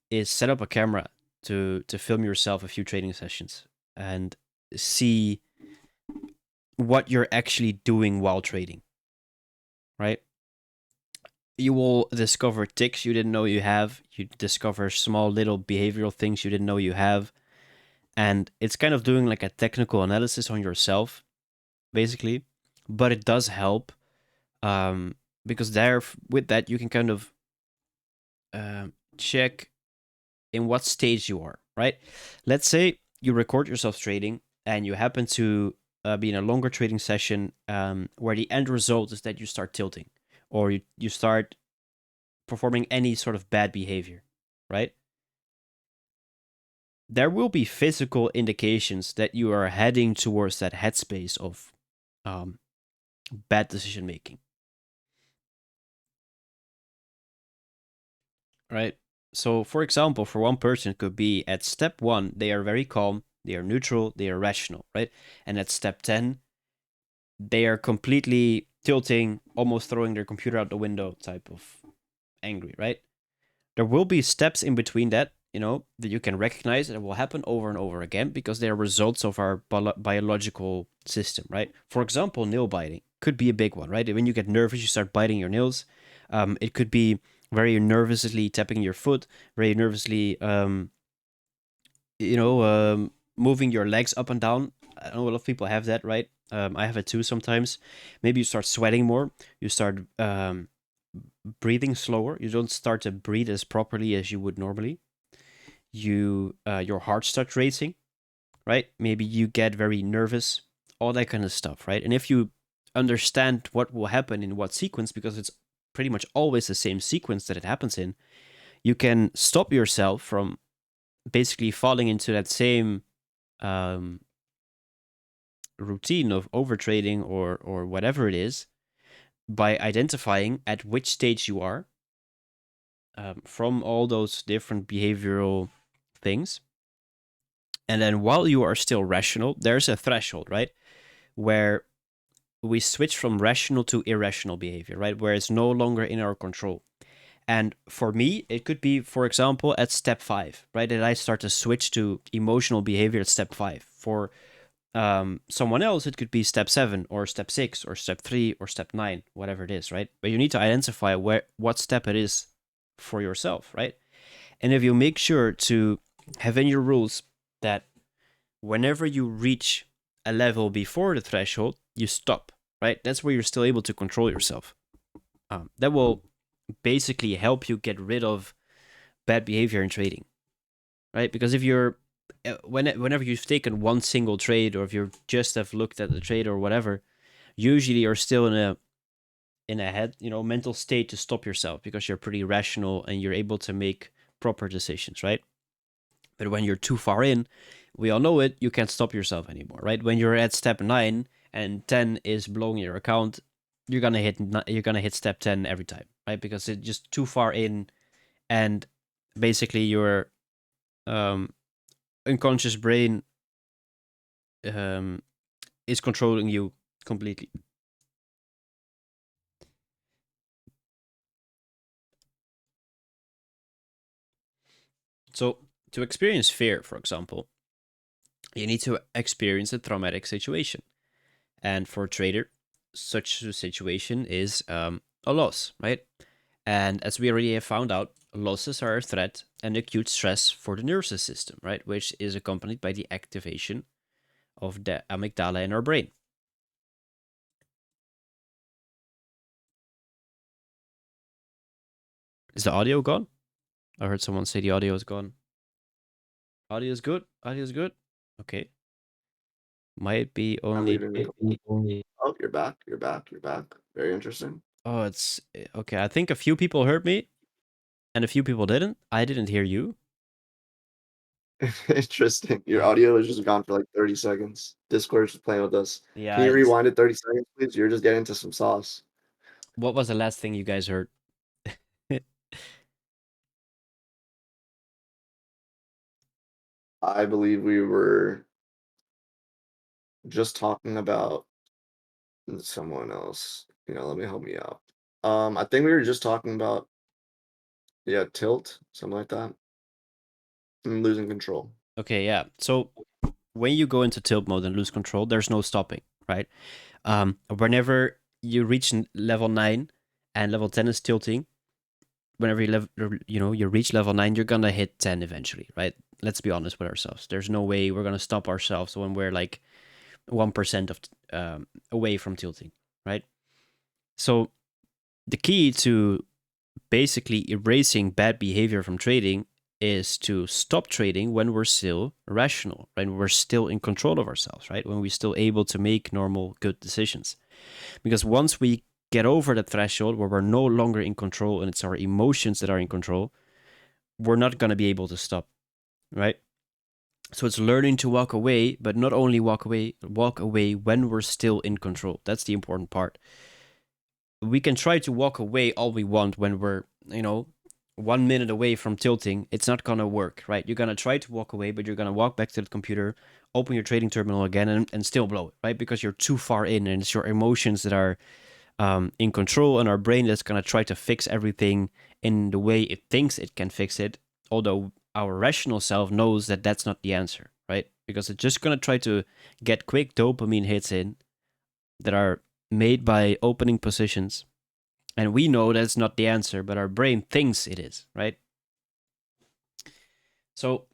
is set up a camera to film yourself a few trading sessions and see what you're actually doing while trading, right? You will discover ticks you didn't know you have. You discover small little behavioral things you didn't know you have. And it's kind of doing like a technical analysis on yourself basically, but it does help, because there with that you can kind of check in what stage you are, right? Let's say you record yourself trading and you happen to be in a longer trading session, where the end result is that you start tilting, or you start performing any sort of bad behavior, right? There will be physical indications that you are heading towards that headspace of um, bad decision making, right? So, for example, for one person, it could be at step one, they are very calm, they are neutral, they are rational, right? And at step 10, they are completely tilting, almost throwing their computer out the window type of angry, right? There will be steps in between that, that you can recognize, and it will happen over and over again because they are results of our biological system, right? For example, nail biting could be a big one, right? When you get nervous, you start biting your nails. It could be very nervously tapping your foot, very nervously, moving your legs up and down. I know a lot of people have that, right? I have it too sometimes. Maybe you start sweating more. You start breathing slower. You don't start to breathe as properly as you would normally. Your heart starts racing, right? Maybe you get very nervous, all that kind of stuff, right? And if you understand what will happen in what sequence, because it's pretty much always the same sequence that it happens in, you can stop yourself from basically falling into that same um, routine of overtrading or whatever it is by identifying at which stage you are, from all those different behavioral things. And then while you are still rational, there's a threshold, right? Where we switch from rational to irrational behavior, right? Where it's no longer in our control. And for me, it could be, for example, at step 5, right? That I start to switch to emotional behavior at step 5. For someone else, it could be step 7 or step 6 or step 3 or step 9, whatever it is, right? But you need to identify what step it is for yourself, right? And if you make sure to have in your rules that whenever you reach a level before the threshold, you stop, right? That's where you're still able to control yourself. That will basically help you get rid of bad behavior in trading, right? Because if you're whenever you've taken one single trade, or if you just have looked at the trade or whatever, usually you're still in a head mental state to stop yourself because you're pretty rational and you're able to make proper decisions, right? But when you're too far in, we all know it, you can't stop yourself anymore, right? When you're at step 9 and 10 is blowing your account, you're gonna hit step 10 every time, right? Because it's just too far in, and basically your um, unconscious brain um, is controlling you completely. So to experience fear, for example, you need to experience a traumatic situation. And for a trader, such a situation is a loss, right? And as we already have found out, losses are a threat and acute stress for the nervous system, right? Which is accompanied by the activation of the amygdala in our brain. Is the audio gone? I heard someone say the audio is gone. Audio is good. Audio is good. Okay. Might be I'm only. leaving. Oh, you're back. You're back. You're back. Very interesting. Oh, it's okay. I think a few people heard me and a few people didn't. I didn't hear you. Interesting. Your Oh, audio is just gone for like 30 seconds. Discord's just playing with us. Can yeah. you rewind it 30 seconds, please? You're just getting into some sauce. What was the last thing you guys heard? I believe we were just talking about someone else. Let me help me out. I think we were just talking about, yeah, tilt, something like that. And losing control. Okay, yeah. So when you go into tilt mode and lose control, there's no stopping, right? Whenever you reach level 9 and level 10 is tilting, whenever you reach level 9, you're gonna hit 10 eventually, right? Let's be honest with ourselves. There's no way we're gonna stop ourselves when we're like 1% of away from tilting, right? So the key to basically erasing bad behavior from trading is to stop trading when we're still rational, right? When we're still in control of ourselves, right? When we're still able to make normal, good decisions. Because once we get over that threshold where we're no longer in control and it's our emotions that are in control, we're not going to be able to stop, right? So it's learning to walk away, but not only walk away when we're still in control. That's the important part. We can try to walk away all we want when we're, 1 minute away from tilting. It's not gonna work, right? You're gonna try to walk away, but you're gonna walk back to the computer, open your trading terminal again, and still blow it, right? Because you're too far in, and it's your emotions that are in control, and our brain that's gonna try to fix everything in the way it thinks it can fix it, although our rational self knows that that's not the answer, right? Because it's just gonna try to get quick dopamine hits in that are made by opening positions. And we know that's not the answer, but our brain thinks it is, right? So,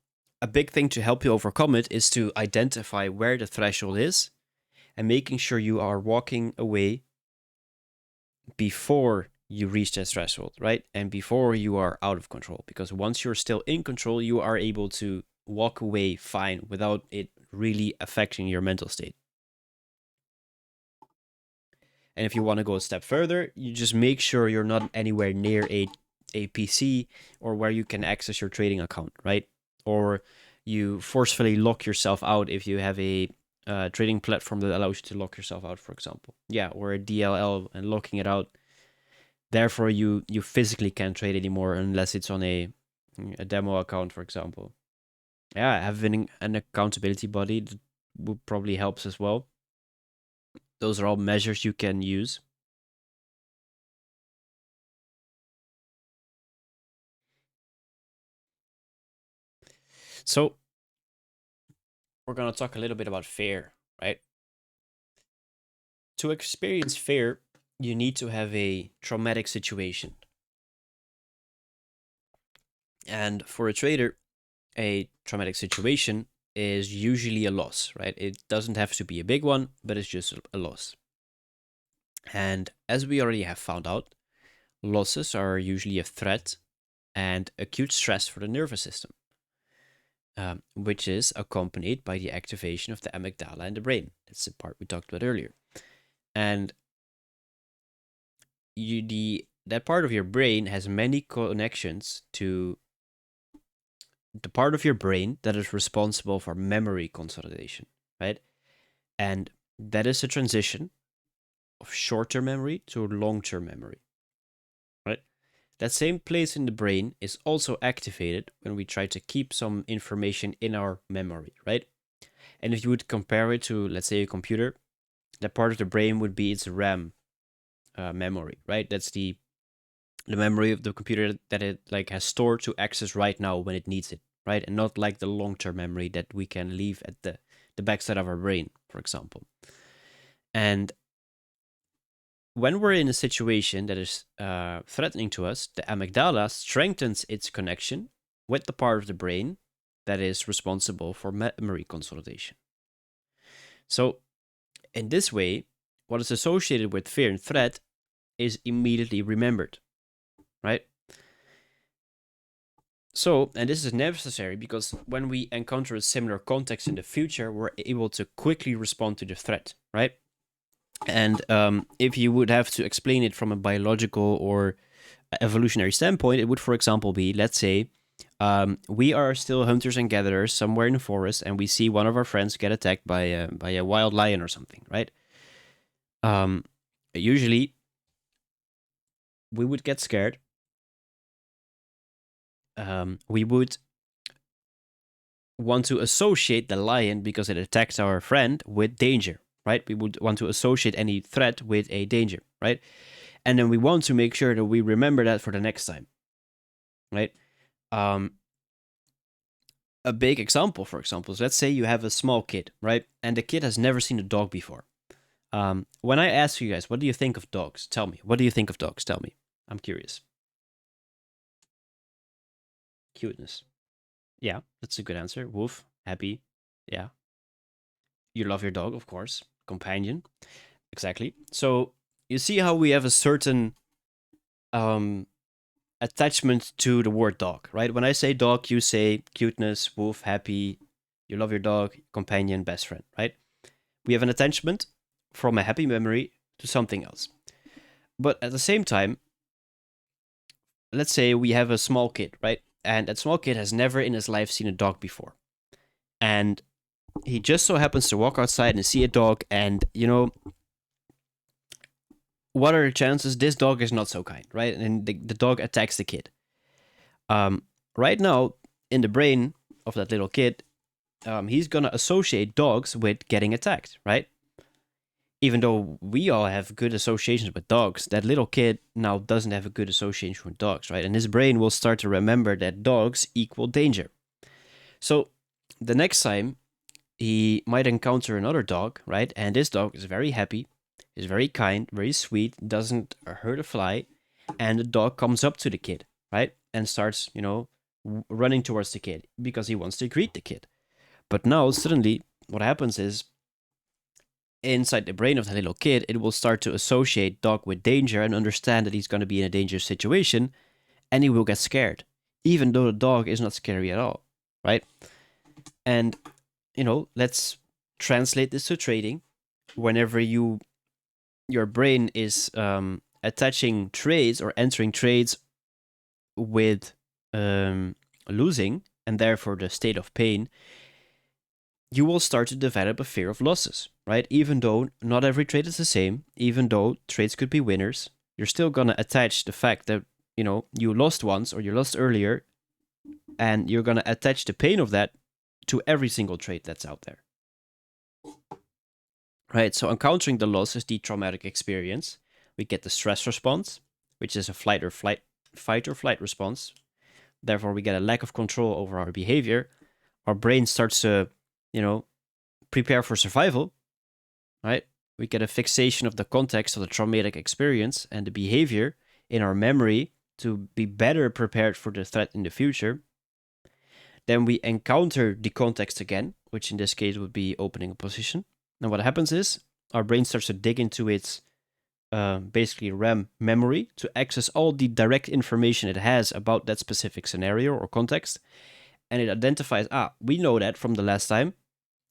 a big thing to help you overcome it is to identify where the threshold is and making sure you are walking away before you reach that threshold, right? And before you are out of control. Because once you're still in control, you are able to walk away fine without it really affecting your mental state. And if you want to go a step further, you just make sure you're not anywhere near a PC or where you can access your trading account, right? Or you forcefully lock yourself out if you have a trading platform that allows you to lock yourself out, for example. Yeah, or a DLL and locking it out. Therefore, you physically can't trade anymore unless it's on a demo account, for example. Yeah, having an accountability body would probably helps as well. Those are all measures you can use. So we're going to talk a little bit about fear, right? To experience fear, you need to have a traumatic situation. And for a trader, a traumatic situation is usually a loss, right? It doesn't have to be a big one, but it's just a loss. And as we already have found out, losses are usually a threat and acute stress for the nervous system, which is accompanied by the activation of the amygdala in the brain. That's the part we talked about earlier. And that part of your brain has many connections to the part of your brain that is responsible for memory consolidation, right? And that is a transition of short-term memory to long-term memory, right? That same place in the brain is also activated when we try to keep some information in our memory, right? And if you would compare it to, let's say, a computer, that part of the brain would be its RAM memory, right? That's the memory of the computer that it like has stored to access right now when it needs it, right? And not like the long-term memory that we can leave at the backside of our brain, for example. And when we're in a situation that is threatening to us, the amygdala strengthens its connection with the part of the brain that is responsible for memory consolidation. So, in this way, what is associated with fear and threat is immediately remembered, right? So, and this is necessary because when we encounter a similar context in the future, we're able to quickly respond to the threat, right? And if you would have to explain it from a biological or evolutionary standpoint, it would, for example, be, let's say, we are still hunters and gatherers somewhere in the forest, and we see one of our friends get attacked by a wild lion or something, right? Usually, we would get scared. We would want to associate the lion because it attacks our friend with danger, right? We would want to associate any threat with a danger, right? And then we want to make sure that we remember that for the next time, right? A big example, for example, is let's say you have a small kid, right? And the kid has never seen a dog before. When I ask you guys, what do you think of dogs? Tell me. What do you think of dogs? Tell me. I'm curious. Cuteness. Yeah, that's a good answer. Woof. Happy. Yeah. You love your dog, of course. Companion. Exactly. So you see how we have a certain um, attachment to the word dog, right? When I say dog, you say cuteness, woof, happy. You love your dog, companion, best friend, right? We have an attachment from a happy memory to something else. But at the same time, let's say we have a small kid, right? And that small kid has never in his life seen a dog before. And he just so happens to walk outside and see a dog, and what are the chances this dog is not so kind, right? And the dog attacks the kid. Um, right now, in the brain of that little kid, he's gonna associate dogs with getting attacked, right? Even though we all have good associations with dogs, that little kid now doesn't have a good association with dogs, right? And his brain will start to remember that dogs equal danger. So the next time he might encounter another dog, right? And this dog is very happy, is very kind, very sweet, doesn't hurt a fly, and the dog comes up to the kid, right? And starts, running towards the kid because he wants to greet the kid. But now suddenly what happens is inside the brain of the little kid, it will start to associate dog with danger and understand that he's going to be in a dangerous situation, and he will get scared, even though the dog is not scary at all, right? And let's translate this to trading. Whenever your brain is attaching trades or entering trades with losing, and therefore the state of pain, you will start to develop a fear of losses, right? Even though not every trade is the same, even though trades could be winners, you're still going to attach the fact that, you lost once or you lost earlier, and you're going to attach the pain of that to every single trade that's out there. Right? So encountering the loss is the traumatic experience. We get the stress response, which is a fight or flight response. Therefore, we get a lack of control over our behavior. Our brain starts to, prepare for survival, right? We get a fixation of the context of the traumatic experience and the behavior in our memory to be better prepared for the threat in the future. Then we encounter the context again, which in this case would be opening a position. And what happens is our brain starts to dig into its basically RAM memory to access all the direct information it has about that specific scenario or context. And it identifies, we know that from the last time.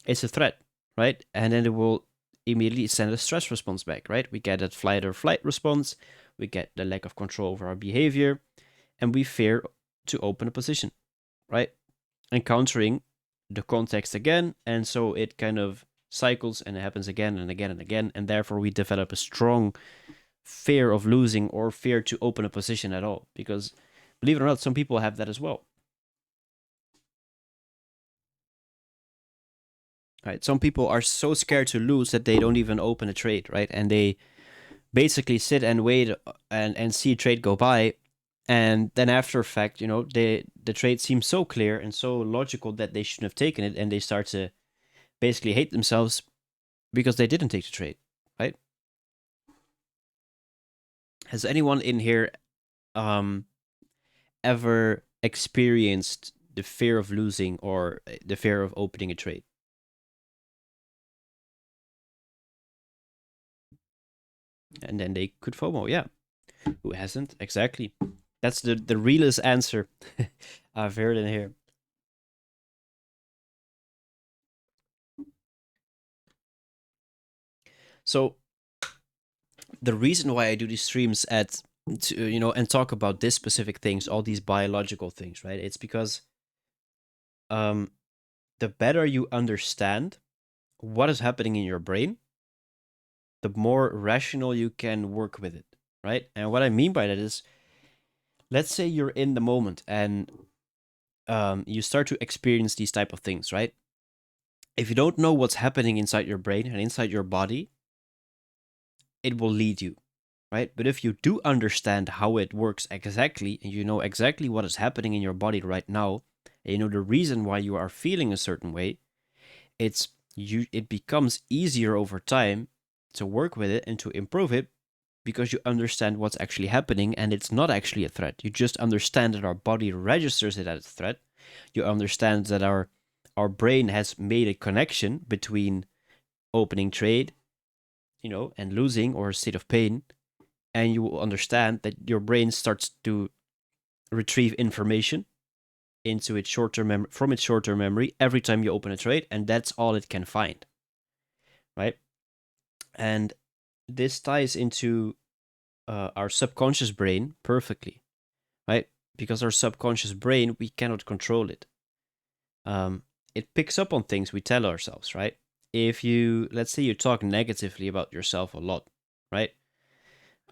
It's a threat, right? And then it will immediately send a stress response back, right? We get that flight or flight response. We get the lack of control over our behavior. And we fear to open a position, right? Encountering the context again. And so it kind of cycles and it happens again and again and again. And therefore we develop a strong fear of losing or fear to open a position at all. Because believe it or not, some people have that as well. Right? Some people are so scared to lose that they don't even open a trade, right? And they basically sit and wait and see a trade go by. And then after fact, the trade seems so clear and so logical that they shouldn't have taken it, and they start to basically hate themselves because they didn't take the trade, right? Has anyone in here ever experienced the fear of losing or the fear of opening a trade? And then they could FOMO, yeah. Who hasn't? Exactly. That's the realest answer I've heard in here. So the reason why I do these streams and talk about this specific things, all these biological things, right? It's because the better you understand what is happening in your brain, the more rational you can work with it, right? And what I mean by that is, let's say you're in the moment and you start to experience these type of things, right? If you don't know what's happening inside your brain and inside your body, it will lead you, right? But if you do understand how it works exactly, and you know exactly what is happening in your body right now, and you know the reason why you are feeling a certain way, it becomes easier over time to work with it and to improve it because you understand what's actually happening and it's not actually a threat. You just understand that our body registers it as a threat. You understand that our brain has made a connection between opening trade, and losing, or a state of pain, and you will understand that your brain starts to retrieve information into its short-term from its short-term memory every time you open a trade, and that's all it can find, right? And this ties into our subconscious brain perfectly, right? Because our subconscious brain, we cannot control it. It picks up on things we tell ourselves, right? If you, let's say, you talk negatively about yourself a lot, right?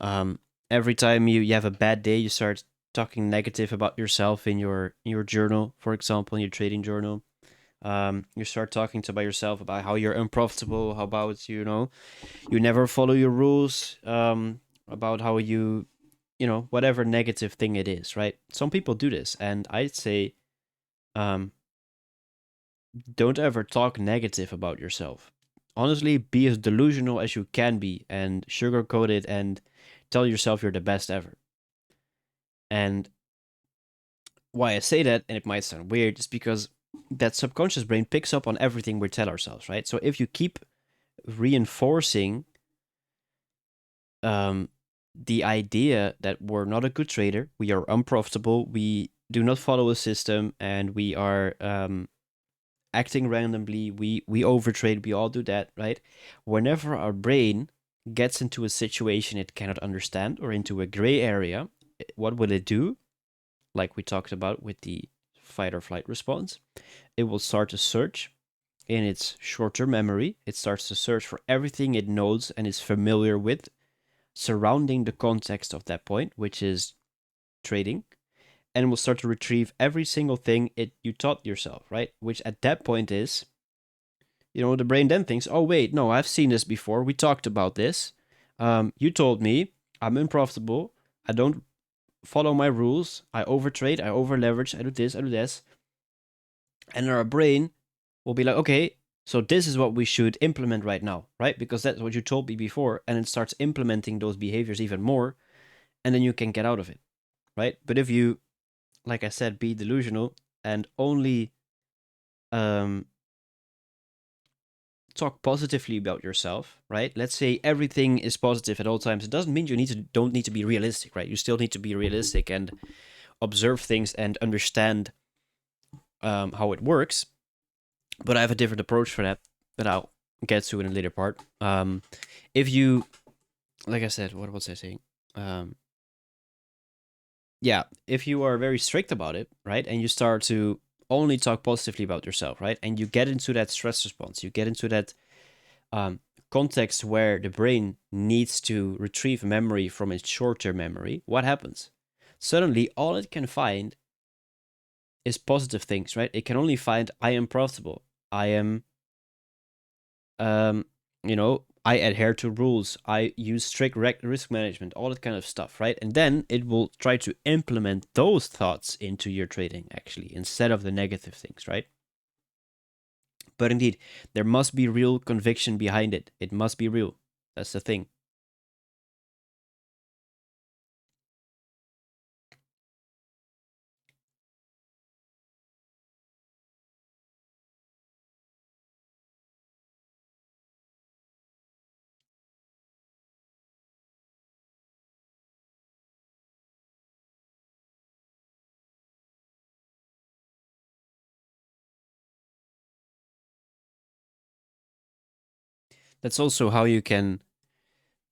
Um, every time you have a bad day, you start talking negative about yourself in your journal, for example, in your trading journal. You start talking to by yourself about how you're unprofitable, how about you never follow your rules, about how whatever negative thing it is, right? Some people do this, and I'd say, um, don't ever talk negative about yourself. Honestly, be as delusional as you can be and sugarcoat it and tell yourself you're the best ever. And why I say that, and it might sound weird, is because that subconscious brain picks up on everything we tell ourselves, right? So if you keep reinforcing the idea that we're not a good trader, we are unprofitable, we do not follow a system, and we are acting randomly, we overtrade, we all do that, right? Whenever our brain gets into a situation it cannot understand or into a gray area, what will it do? Like we talked about with the fight or flight response, it will start to search in its short-term memory. It starts to search for everything it knows and is familiar with surrounding the context of that point, which is trading, and will start to retrieve every single thing you taught yourself, right? Which at that point is, the brain then thinks, oh wait, no, I've seen this before. We talked about this. You told me I'm unprofitable. I don't follow my rules. I overtrade. I overleverage. I do this. I do this. And our brain will be like, okay, so this is what we should implement right now, right? Because that's what you told me before, and it starts implementing those behaviors even more, and then you can get out of it, right? But if you, like I said, be delusional and only um, talk positively about yourself, right? Let's say everything is positive at all times. It doesn't mean don't need to be realistic, right? You still need to be realistic and observe things and understand how it works. But I have a different approach for that I'll get to in a later part. If you, like I said, what was I saying? Yeah, if you are very strict about it, right, and you start to only talk positively about yourself, right, and you get into that stress response, you get into that um, context where the brain needs to retrieve memory from its short-term memory, what happens? Suddenly, all it can find is positive things, right? It can only find, I am profitable. I am, I adhere to rules. I use strict risk management, all that kind of stuff, right? And then it will try to implement those thoughts into your trading, actually, instead of the negative things, right? But indeed, there must be real conviction behind it. It must be real. That's the thing. That's also how you can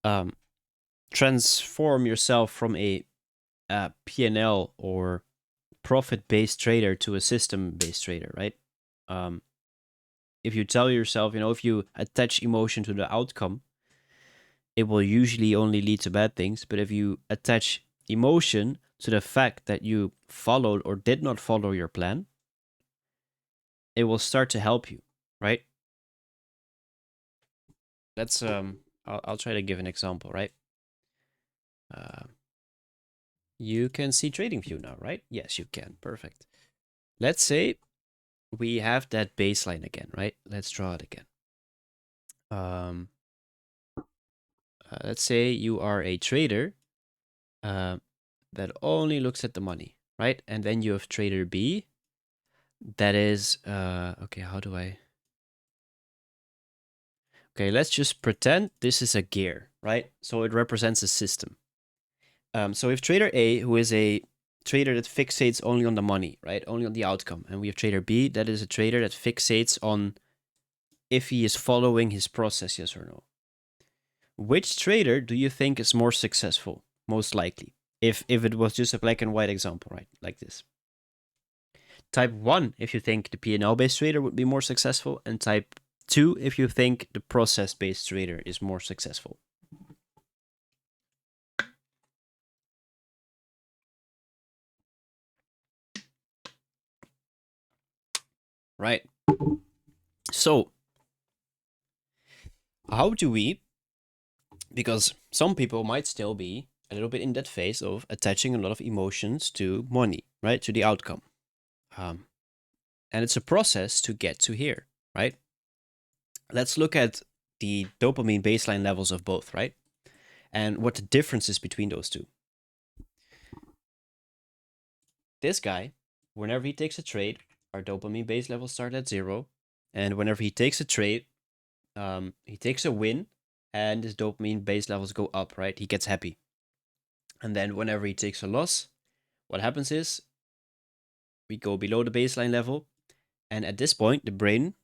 um, transform yourself from a P&L or profit-based trader to a system-based trader, right? Um, if you tell yourself, if you attach emotion to the outcome, it will usually only lead to bad things. But if you attach emotion to the fact that you followed or did not follow your plan, it will start to help you, right? Let's I'll try to give an example, right? Uh, you can see TradingView now, right? Yes, you can. Perfect. Let's say we have that baseline again, right? Let's draw it again. Um, let's say you are a trader uh, that only looks at the money, right? And then you have trader B that is, okay, how do I? Okay, let's just pretend this is a gear, right? So it represents a system. So we have trader A, who is a trader that fixates only on the money, right? Only on the outcome. And we have trader B, that is a trader that fixates on if he is following his process, yes or no. Which trader do you think is more successful, most likely? If it was just a black and white example, right? Like this. Type 1, if you think the P&L based trader would be more successful, and type 2, if you think the process based trader is more successful. Right. So, how do we, because some people might still be a little bit in that phase of attaching a lot of emotions to money, right? To the outcome. And it's a process to get to here, right? Let's look at the dopamine baseline levels of both, right? And what the difference is between those two. This guy, whenever he takes a trade, our dopamine base levels start at 0. And whenever he takes a trade, he takes a win and his dopamine base levels go up, right? He gets happy. And then whenever he takes a loss, what happens is we go below the baseline level. And at this point, the brain,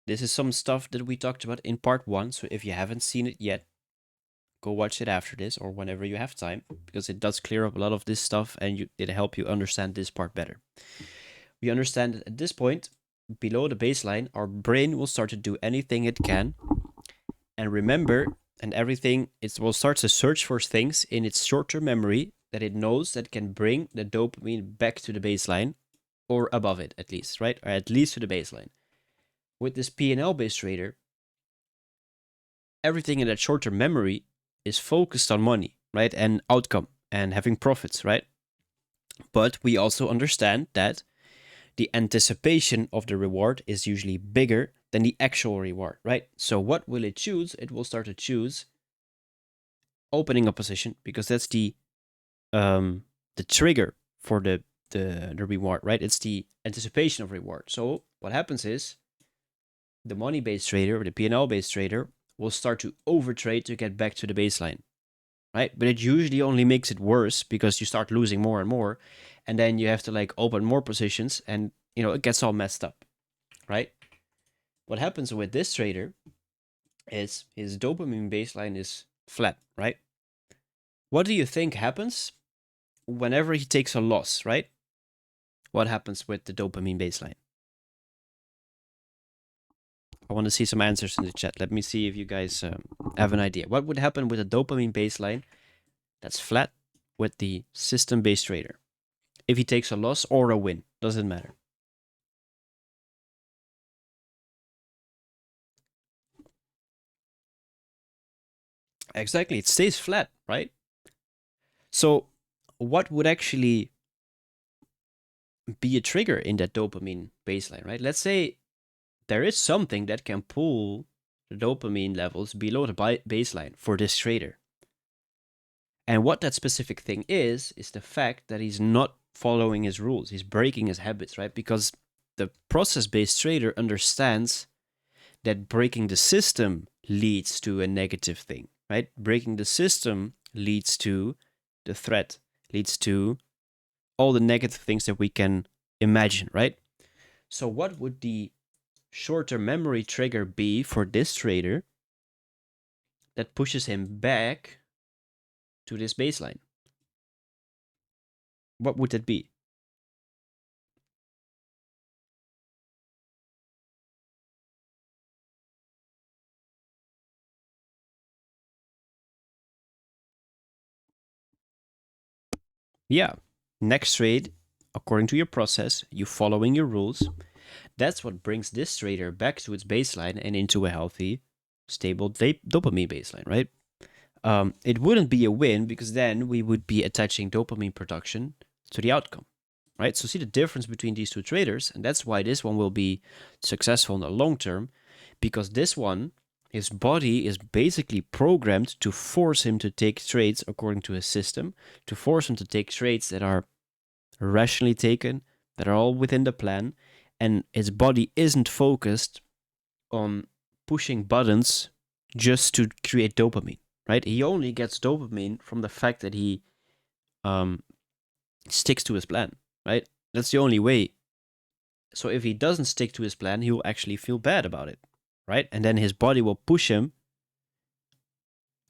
this is some stuff that we talked about in part 1. So if you haven't seen it yet, go watch it after this or whenever you have time, because it does clear up a lot of this stuff and it'll help you understand this part better. We understand that at this point, below the baseline, our brain will start to do anything it can. And remember, and everything, it will start to search for things in its short-term memory that it knows that can bring the dopamine back to the baseline, or above it at least, right? Or at least to the baseline. With this P&L based trader, everything in that short-term memory is focused on money, right? And outcome and having profits, right? But we also understand that the anticipation of the reward is usually bigger than the actual reward, right? So what will it choose? It will start to choose opening a position, because that's the trigger for the reward, right? It's the anticipation of reward. So what happens is the money-based trader or the P&L-based trader will start to overtrade to get back to the baseline, right? But it usually only makes it worse because you start losing more and more, and then you have to like open more positions, and it gets all messed up, right? What happens with this trader is his dopamine baseline is flat, right? What do you think happens whenever he takes a loss, right? What happens with the dopamine baseline? I want to see some answers in the chat. Let me see if you guys have an idea. What would happen with a dopamine baseline that's flat with the system-based trader? If he takes a loss or a win, doesn't matter. Exactly, it stays flat, right? So what would actually be a trigger in that dopamine baseline, right? Let's say there is something that can pull the dopamine levels below the baseline for this trader. And what that specific thing is the fact that he's not following his rules. He's breaking his habits, right? Because the process-based trader understands that breaking the system leads to a negative thing, right? Breaking the system leads to the threat, leads to all the negative things that we can imagine, right? So what would the short-term memory trigger be for this trader that pushes him back to this baseline? What would that be? Yeah, next trade, according to your process, you following your rules, that's what brings this trader back to its baseline and into a healthy, stable dopamine baseline, right? It wouldn't be a win because then we would be attaching dopamine production to the outcome, right? So see the difference between these two traders, and that's why this one will be successful in the long term, because this one, his body is basically programmed to force him to take trades according to his system, to force him to take trades that are rationally taken, that are all within the plan, and his body isn't focused on pushing buttons just to create dopamine, right? He only gets dopamine from the fact that he sticks to his plan, right? That's the only way. So if he doesn't stick to his plan, he will actually feel bad about it, right? And then his body will push him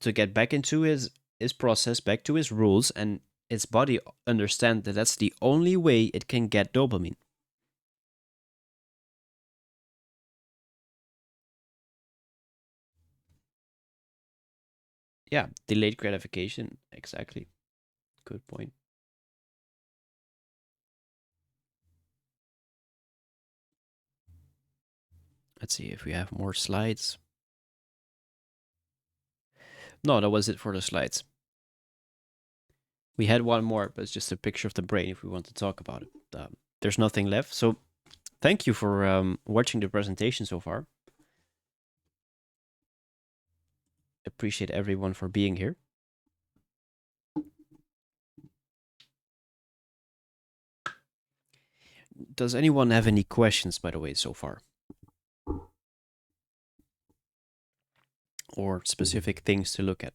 to get back into his process, back to his rules, and its body understand that that's the only way it can get dopamine. Yeah, delayed gratification, exactly. Good point. Let's see if we have more slides. No, that was it for the slides. We had one more, but it's just a picture of the brain if we want to talk about it. There's nothing left. So thank you for watching the presentation so far. Appreciate everyone for being here. Does anyone have any questions, by the way, so far? Or specific things to look at?